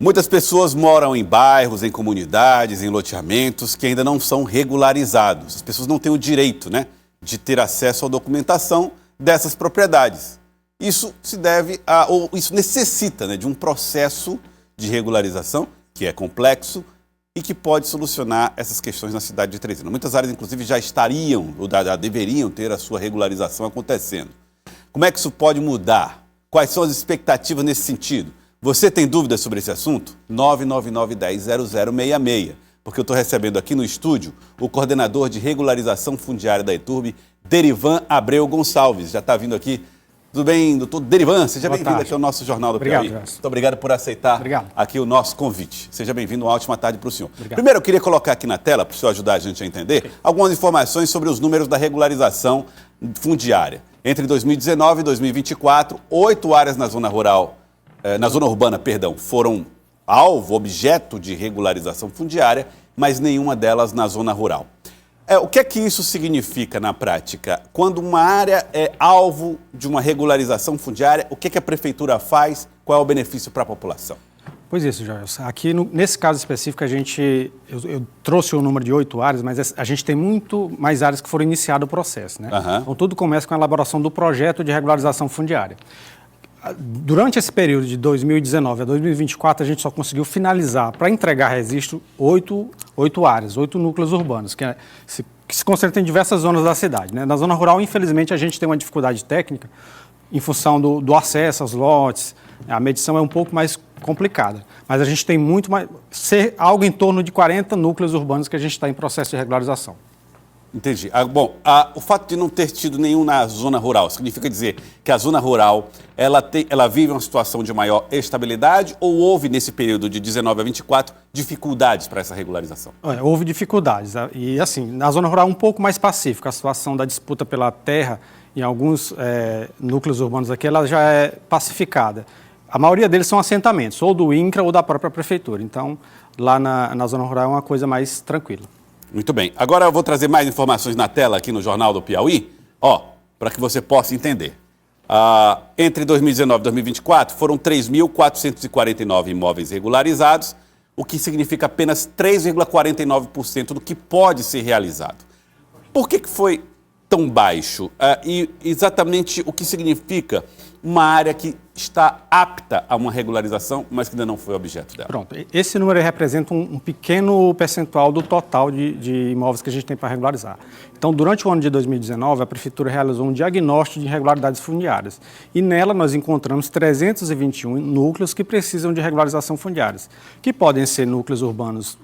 Muitas pessoas moram em bairros, em comunidades, em loteamentos que ainda não são regularizados. As pessoas não têm o direito, de ter acesso à documentação dessas propriedades. Isso se deve ou isso necessita, de um processo de regularização que é complexo e que pode solucionar essas questões na cidade de Teresina. Muitas áreas, inclusive, já estariam ou já deveriam ter a sua regularização acontecendo. Como é que isso pode mudar? Quais são as expectativas nesse sentido? Você tem dúvidas sobre esse assunto? 999-10-0066, porque eu estou recebendo aqui no estúdio o coordenador de regularização fundiária da ETURB, Derivan Abreu Gonçalves. Já está vindo aqui. Tudo bem, doutor Derivan? Seja bem-vindo aqui ao nosso Jornal do Piauí. Muito obrigado por aceitar aqui o nosso convite. Seja bem-vindo, uma ótima tarde para o senhor. Obrigado. Primeiro, eu queria colocar aqui na tela, para o senhor ajudar a gente a entender, algumas informações sobre os números da regularização fundiária. Entre 2019 e 2024, 8 áreas na zona rural, na zona urbana, foram objeto de regularização fundiária, mas nenhuma delas na zona rural. O que é que isso significa na prática? Quando uma área é alvo de uma regularização fundiária, o que é que a prefeitura faz? Qual é o benefício para a população? Pois isso, Jorge. Aqui, nesse caso específico, eu trouxe o número de 8 áreas, mas a gente tem muito mais áreas que foram iniciado o processo, Então, tudo começa com a elaboração do projeto de regularização fundiária. Durante esse período de 2019 a 2024, a gente só conseguiu finalizar, para entregar registro, 8 áreas, 8 núcleos urbanos, que se concentram em diversas zonas da cidade. Na zona rural, infelizmente, a gente tem uma dificuldade técnica em função do acesso aos lotes, a medição é um pouco mais complicada. Mas a gente tem muito mais, algo em torno de 40 núcleos urbanos que a gente está em processo de regularização. Entendi. O fato de não ter tido nenhum na zona rural, significa dizer que a zona rural ela vive uma situação de maior estabilidade ou houve, nesse período de 19 a 24, dificuldades para essa regularização? Houve dificuldades. E, assim, na zona rural é um pouco mais pacífica. A situação da disputa pela terra em alguns núcleos urbanos aqui, ela já é pacificada. A maioria deles são assentamentos, ou do INCRA ou da própria prefeitura. Então, lá na zona rural é uma coisa mais tranquila. Muito bem. Agora eu vou trazer mais informações na tela aqui no Jornal do Piauí, para que você possa entender. Entre 2019 e 2024, foram 3.449 imóveis regularizados, o que significa apenas 3,49% do que pode ser realizado. Por que foi tão baixo? E exatamente o que significa uma área que está apta a uma regularização, mas que ainda não foi objeto dela? Pronto. Esse número representa um pequeno percentual do total de imóveis que a gente tem para regularizar. Então, durante o ano de 2019, a Prefeitura realizou um diagnóstico de irregularidades fundiárias. E nela nós encontramos 321 núcleos que precisam de regularização fundiárias, que podem ser núcleos urbanos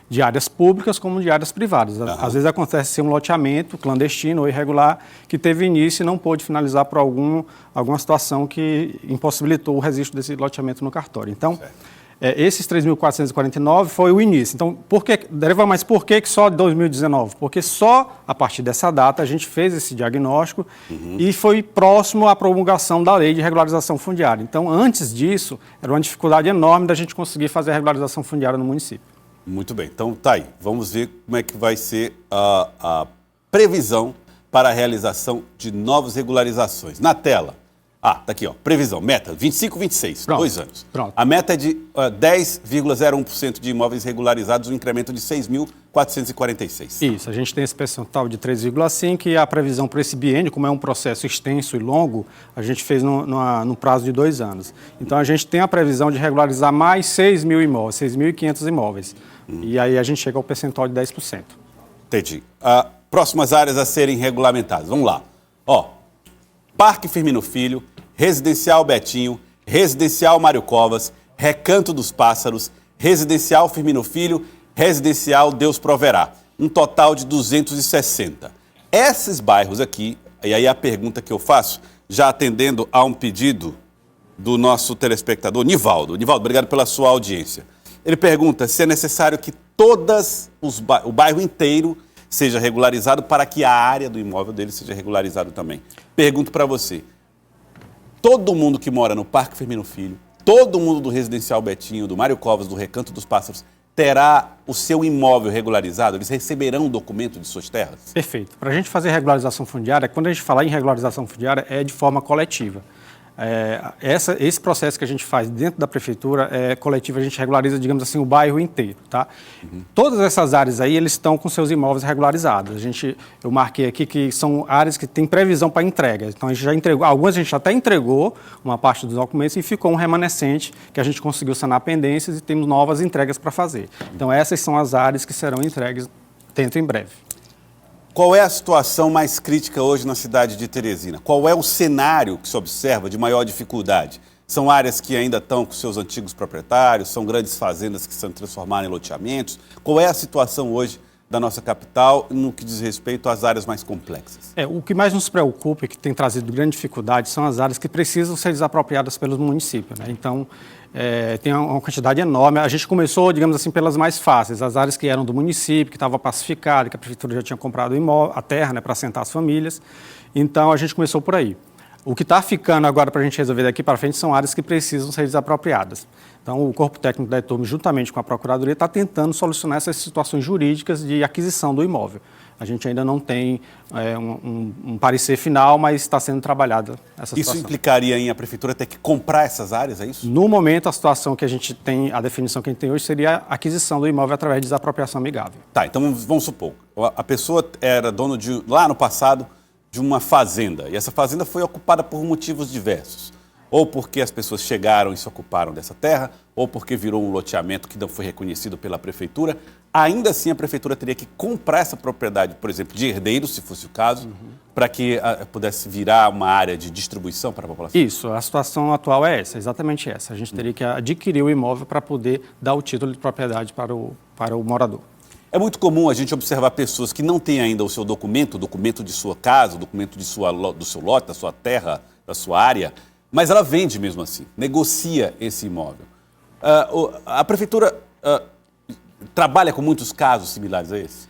de áreas públicas como de áreas privadas. Às vezes acontece ser um loteamento clandestino ou irregular que teve início e não pôde finalizar por alguma situação que impossibilitou o registro desse loteamento no cartório. Então, esses 3.449 foi o início. Então, mas por que só 2019? Porque só a partir dessa data a gente fez esse diagnóstico e foi próximo à promulgação da lei de regularização fundiária. Então, antes disso, era uma dificuldade enorme da gente conseguir fazer a regularização fundiária no município. Muito bem, então tá aí. Vamos ver como é que vai ser a previsão para a realização de novas regularizações. Na tela, tá aqui, previsão, meta, 25, 26, 2 anos. Pronto. A meta é de 10,01% de imóveis regularizados, um incremento de 6.446. Isso, a gente tem esse percentual de 3,5% e a previsão para esse biênio, como é um processo extenso e longo, a gente fez no prazo de 2 anos. Então, a gente tem a previsão de regularizar mais 6.000 imóveis, 6.500 imóveis. E aí a gente chega ao percentual de 10%. Entendi. Próximas áreas a serem regulamentadas. Vamos lá. Parque Firmino Filho, Residencial Betinho, Residencial Mário Covas, Recanto dos Pássaros, Residencial Firmino Filho, Residencial Deus Proverá. Um total de 260. Esses bairros aqui, e aí a pergunta que eu faço, já atendendo a um pedido do nosso telespectador, Nivaldo. Nivaldo, obrigado pela sua audiência. Ele pergunta se é necessário que o bairro inteiro seja regularizado para que a área do imóvel dele seja regularizado também. Pergunto para você, todo mundo que mora no Parque Firmino Filho, todo mundo do Residencial Betinho, do Mário Covas, do Recanto dos Pássaros, terá o seu imóvel regularizado? Eles receberão um documento de suas terras? Perfeito. Para a gente fazer regularização fundiária, quando a gente falar em regularização fundiária, é de forma coletiva. esse processo que a gente faz dentro da prefeitura coletivo, a gente regulariza, digamos assim, o bairro inteiro, tá? Todas essas áreas aí, eles estão com seus imóveis regularizados. Eu marquei aqui que são áreas que têm previsão para entrega. Então, a gente já entregou, algumas a gente até entregou uma parte dos documentos e ficou um remanescente que a gente conseguiu sanar pendências e temos novas entregas para fazer. Então, essas são as áreas que serão entregues dentro em breve. Qual é a situação mais crítica hoje na cidade de Teresina? Qual é o cenário que se observa de maior dificuldade? São áreas que ainda estão com seus antigos proprietários, são grandes fazendas que se transformaram em loteamentos. Qual é a situação hoje da nossa capital no que diz respeito às áreas mais complexas? O que mais nos preocupa e que tem trazido grande dificuldade são as áreas que precisam ser desapropriadas pelos municípios, né? Então, tem uma quantidade enorme. A gente começou, digamos assim, pelas mais fáceis, as áreas que eram do município, que estava pacificada, que a prefeitura já tinha comprado a terra, né, para assentar as famílias. Então, a gente começou por aí. O que está ficando agora para a gente resolver daqui para frente são áreas que precisam ser desapropriadas. Então, o Corpo Técnico da ETURB, juntamente com a Procuradoria, está tentando solucionar essas situações jurídicas de aquisição do imóvel. A gente ainda não tem um parecer final, mas está sendo trabalhada essa situação. Isso implicaria em a Prefeitura ter que comprar essas áreas, é isso? No momento, a situação que a gente tem, a definição que a gente tem hoje seria a aquisição do imóvel através de desapropriação amigável. Tá, então vamos supor, a pessoa era dono lá no passado, de uma fazenda, e essa fazenda foi ocupada por motivos diversos. Ou porque as pessoas chegaram e se ocuparam dessa terra, ou porque virou um loteamento que não foi reconhecido pela prefeitura. Ainda assim, a prefeitura teria que comprar essa propriedade, por exemplo, de herdeiros, se fosse o caso, para que pudesse virar uma área de distribuição para a população? Isso, a situação atual é essa, exatamente essa. A gente teria que adquirir o imóvel para poder dar o título de propriedade para o morador. É muito comum a gente observar pessoas que não têm ainda o seu documento, o documento de sua casa, o documento do seu lote, da sua terra, da sua área, mas ela vende mesmo assim, negocia esse imóvel. A prefeitura trabalha com muitos casos similares a esse?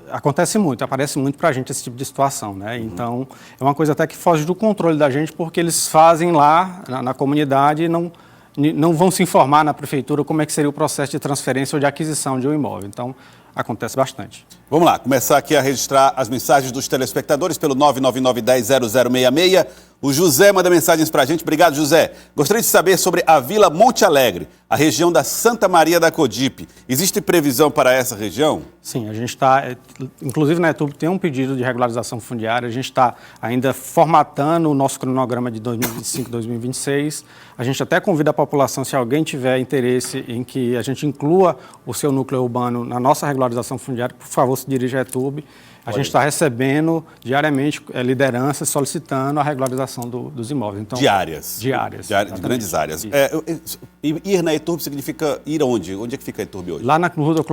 Aparece muito para a gente esse tipo de situação, né? Então, é uma coisa até que foge do controle da gente, porque eles fazem lá na comunidade e não vão se informar na prefeitura como é que seria o processo de transferência ou de aquisição de um imóvel. Então, acontece bastante. Vamos lá, começar aqui a registrar as mensagens dos telespectadores pelo 999-10-0066. O José manda mensagens para a gente. Obrigado, José. Gostaria de saber sobre a Vila Monte Alegre, a região da Santa Maria da Codipe. Existe previsão para essa região? Sim, a gente está, inclusive na ETURB tem um pedido de regularização fundiária, a gente está ainda formatando o nosso cronograma de 2025 2026. A gente até convida a população, se alguém tiver interesse em que a gente inclua o seu núcleo urbano na nossa regularização fundiária, por favor, se dirija à ETURB. A gente está recebendo diariamente lideranças solicitando a regularização dos imóveis. Então, Diárias, de grandes áreas. Ir na ETURB significa ir onde? Onde é que fica a ETURB hoje? Lá na rua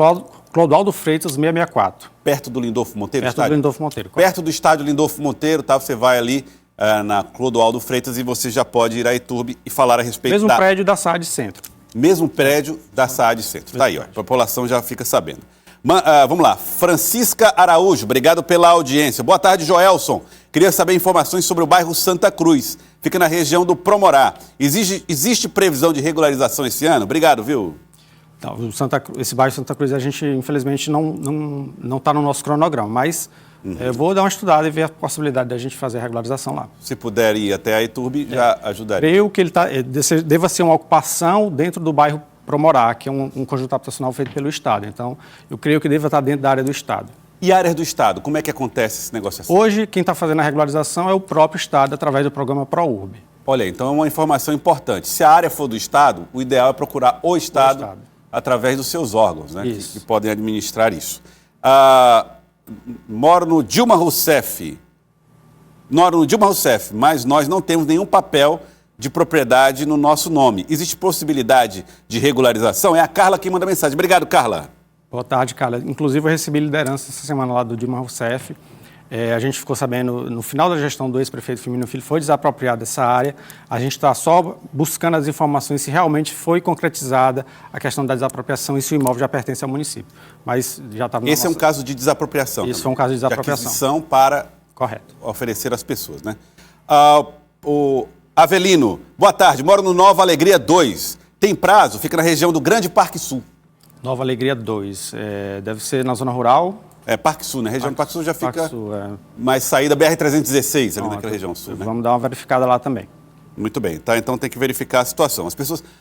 Clodoaldo Freitas, 664. Perto do Lindolfo Monteiro? Perto do Lindolfo Monteiro. Perto do estádio Lindolfo Monteiro, tá? Você vai ali na Clodoaldo Freitas e você já pode ir à ETURB e falar a respeito Mesmo prédio da SAAD Centro. Mesmo prédio da SAAD Centro. Tá aí, ó. A população já fica sabendo. Vamos lá, Francisca Araújo, obrigado pela audiência. Boa tarde, Joelson. Queria saber informações sobre o bairro Santa Cruz. Fica na região do Promorá. Existe previsão de regularização esse ano? Obrigado, viu? Então, esse bairro Santa Cruz, a gente, infelizmente, não está no nosso cronograma, mas eu vou dar uma estudada e ver a possibilidade da gente fazer a regularização lá. Se puder ir até a ETURB, já ajudaria. Creio que deva ser uma ocupação dentro do bairro Promorá, que é um conjunto habitacional feito pelo Estado. Então, eu creio que deva estar dentro da área do Estado. E áreas do Estado, como é que acontece esse negócio assim? Hoje, quem está fazendo a regularização é o próprio Estado, através do programa ProURB. Olha, então é uma informação importante. Se a área for do Estado, o ideal é procurar o Estado através dos seus órgãos, né, que podem administrar isso. Moro no Dilma Rousseff, mas nós não temos nenhum papel de propriedade no nosso nome. Existe possibilidade de regularização? É a Carla que manda mensagem. Obrigado, Carla. Boa tarde, Carla. Inclusive, eu recebi liderança essa semana lá do Dilma Rousseff. A gente ficou sabendo, no final da gestão do ex-prefeito Firmino Filho, foi desapropriada essa área. A gente está só buscando as informações se realmente foi concretizada a questão da desapropriação e se o imóvel já pertence ao município. Mas já estava. Esse é um caso de desapropriação. Isso foi um caso de desapropriação. De aquisição para oferecer às pessoas, né? O Avelino, boa tarde, moro no Nova Alegria 2. Tem prazo? Fica na região do Grande Parque Sul. Nova Alegria 2, deve ser na zona rural? É Parque Sul, né? A região do Parque Sul já fica Parque Sul, mais saída BR-316, ali naquela região sul, né? Vamos dar uma verificada lá também. Muito bem, tá? Então tem que verificar a situação.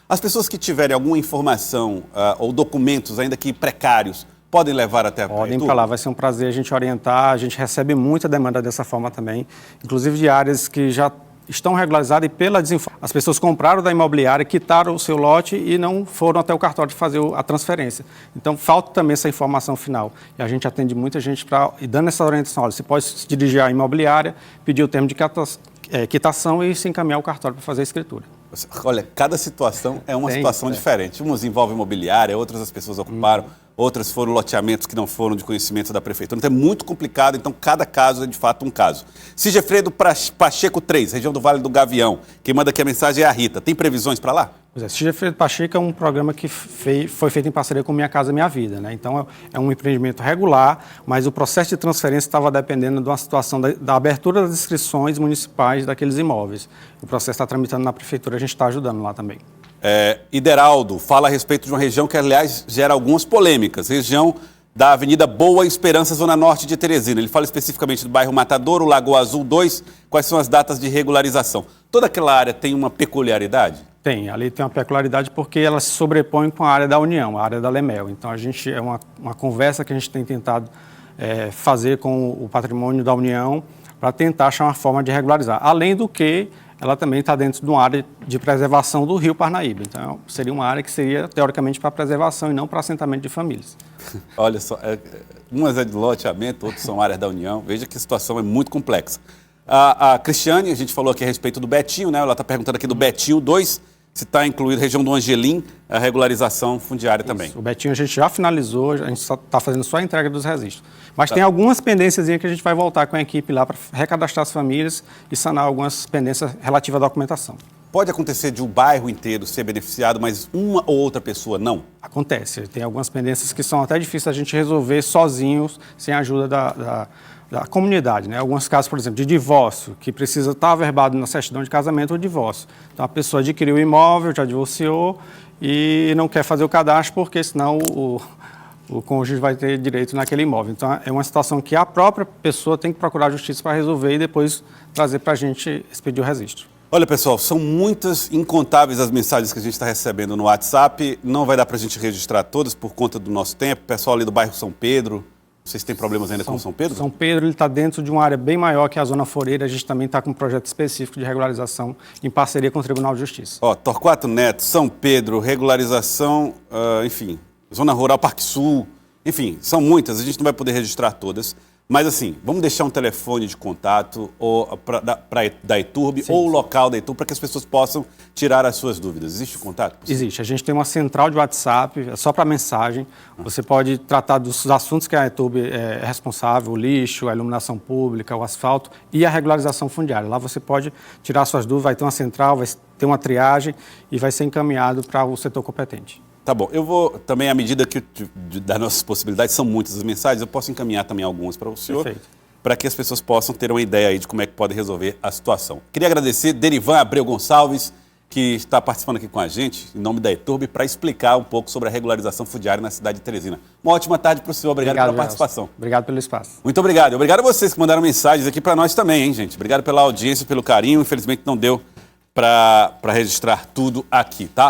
As pessoas que tiverem alguma informação ou documentos, ainda que precários, podem levar até a Podem para lá, vai ser um prazer a gente orientar. A gente recebe muita demanda dessa forma também, inclusive de áreas que já estão regularizadas e pela desinformação. As pessoas compraram da imobiliária, quitaram o seu lote e não foram até o cartório fazer a transferência. Então, falta também essa informação final. E a gente atende muita gente e dando essa orientação. Olha, você pode se dirigir à imobiliária, pedir o termo de quitação e se encaminhar ao cartório para fazer a escritura. Olha, cada situação é uma situação diferente. Umas envolvem imobiliária, outras as pessoas ocuparam, outras foram loteamentos que não foram de conhecimento da prefeitura. Então é muito complicado, então cada caso é de fato um caso. Sigefredo Pacheco 3, região do Vale do Gavião. Quem manda aqui a mensagem é a Rita. Tem previsões para lá? Pois é, Sigefredo Pacheco é um programa que foi feito em parceria com Minha Casa Minha Vida, né? Então é um empreendimento regular, mas o processo de transferência estava dependendo de uma situação da abertura das inscrições municipais daqueles imóveis. O processo está tramitando na prefeitura, a gente está ajudando lá também. Ideraldo fala a respeito de uma região que, aliás, gera algumas polêmicas. Região da Avenida Boa Esperança, Zona Norte de Teresina. Ele fala especificamente do bairro Matadouro, Lagoa Azul 2. Quais são as datas de regularização? Toda aquela área tem uma peculiaridade? Tem, ali tem uma peculiaridade porque ela se sobrepõe com a área da União, a área da Lemel. Então, é uma conversa que a gente tem tentado fazer com o patrimônio da União para tentar achar uma forma de regularizar. Além do que, ela também está dentro de uma área de preservação do Rio Parnaíba. Então, seria uma área que seria, teoricamente, para preservação e não para assentamento de famílias. Olha só, umas é de loteamento, outras são áreas da União. Veja que a situação é muito complexa. A Cristiane, a gente falou aqui a respeito do Betinho, né? Ela está perguntando aqui do Betinho 2, se está incluído região do Angelim, a regularização fundiária também. O Betinho a gente já finalizou, a gente está fazendo só a entrega dos registros. Mas tem algumas pendências que a gente vai voltar com a equipe lá para recadastrar as famílias e sanar algumas pendências relativas à documentação. Pode acontecer de um bairro inteiro ser beneficiado, mas uma ou outra pessoa não? Acontece. Tem algumas pendências que são até difíceis a gente resolver sozinhos, sem a ajuda da comunidade, né? Alguns casos, por exemplo, de divórcio, que precisa estar averbado na certidão de casamento ou divórcio. Então, a pessoa adquiriu o imóvel, já divorciou e não quer fazer o cadastro porque senão o cônjuge vai ter direito naquele imóvel. Então, é uma situação que a própria pessoa tem que procurar a justiça para resolver e depois trazer para a gente expedir o registro. Olha, pessoal, são muitas, incontáveis as mensagens que a gente está recebendo no WhatsApp. Não vai dar para a gente registrar todas por conta do nosso tempo. O pessoal ali do bairro São Pedro, vocês têm problemas ainda com São Pedro? São Pedro está dentro de uma área bem maior que a Zona Foreira. A gente também está com um projeto específico de regularização em parceria com o Tribunal de Justiça. Torquato Neto, São Pedro, regularização, enfim, Zona Rural, Parque Sul, enfim, são muitas. A gente não vai poder registrar todas. Mas assim, vamos deixar um telefone de contato da ETURB ou o local da ETURB para que as pessoas possam tirar as suas dúvidas. Existe o contato? Existe. A gente tem uma central de WhatsApp, é só para mensagem. Você pode tratar dos assuntos que a ETURB é responsável, o lixo, a iluminação pública, o asfalto e a regularização fundiária. Lá você pode tirar suas dúvidas, vai ter uma central, vai ter uma triagem e vai ser encaminhado para o setor competente. Tá bom, eu vou também, à medida que das nossas possibilidades, são muitas as mensagens, eu posso encaminhar também algumas para o senhor, para que as pessoas possam ter uma ideia aí de como é que pode resolver a situação. Queria agradecer Derivan Abreu Gonçalves, que está participando aqui com a gente, em nome da ETURB, para explicar um pouco sobre a regularização fundiária na cidade de Teresina. Uma ótima tarde para o senhor, obrigado pela participação. Obrigado pelo espaço. Muito obrigado. Obrigado a vocês que mandaram mensagens aqui para nós também, hein, gente? Obrigado pela audiência, pelo carinho, infelizmente não deu para registrar tudo aqui, tá?